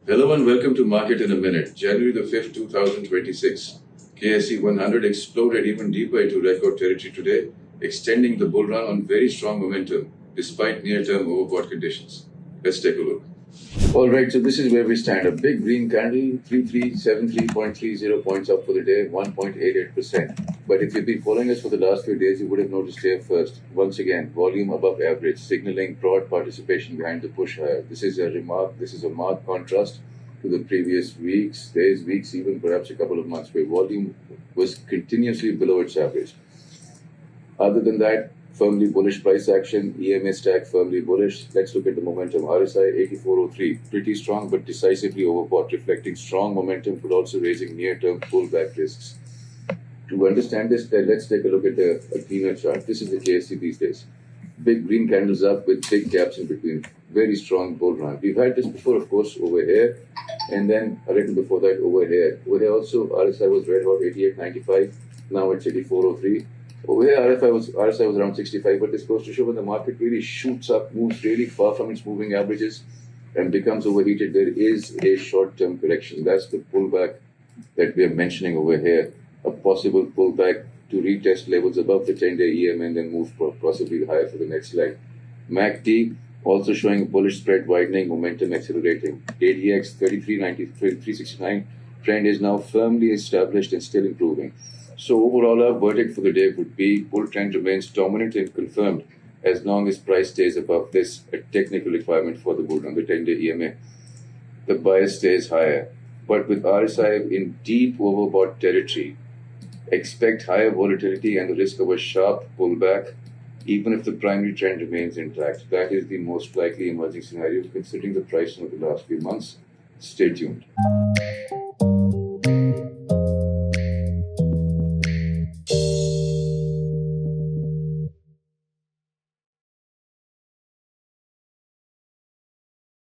Hello and welcome to Market in a Minute. January the 5th, 2026. KSE 100 exploded even deeper into record territory today, extending the bull run on very strong momentum despite near-term overbought conditions. Let's take a look. All right, so this is where we stand. A big green candle, 3373.30 points up for the day, 1.88%. But if you've been following us for the last few days, you would have noticed here first, once again, volume above average, signaling broad participation behind the push higher. This is a marked contrast to the previous weeks, days, weeks, even perhaps a couple of months, where volume was continuously below its average. Other than that, firmly bullish price action, EMA stack firmly bullish. Let's look at the momentum. RSI 8403, pretty strong but decisively overbought, reflecting strong momentum but also raising near-term pullback risks. To understand this, let's take a look at a cleaner chart. This is the KSE these days. Big green candles up with big gaps in between. Very strong bull run. We've had this before, of course, over here, and then a little before that over here. Over here also, RSI was red hot, 88.95. Now it's 84.03. Over here, RSI was around 65, but this goes to show when the market really shoots up, moves really far from its moving averages, and becomes overheated, there is a short-term correction. That's the pullback that we are mentioning over here. A possible pullback to retest levels above the 10-day EM and then move possibly higher for the next leg. MACD also showing bullish spread widening, momentum accelerating. ADX 3369 trend is now firmly established and still improving. So overall, our verdict for the day would be bull trend remains dominant and confirmed as long as price stays above this, a technical requirement for the bull run, the 10-day EMA. The bias stays higher. But with RSI in deep overbought territory, expect higher volatility and the risk of a sharp pullback, even if the primary trend remains intact. That is the most likely emerging scenario considering the pricing of the last few months. Stay tuned.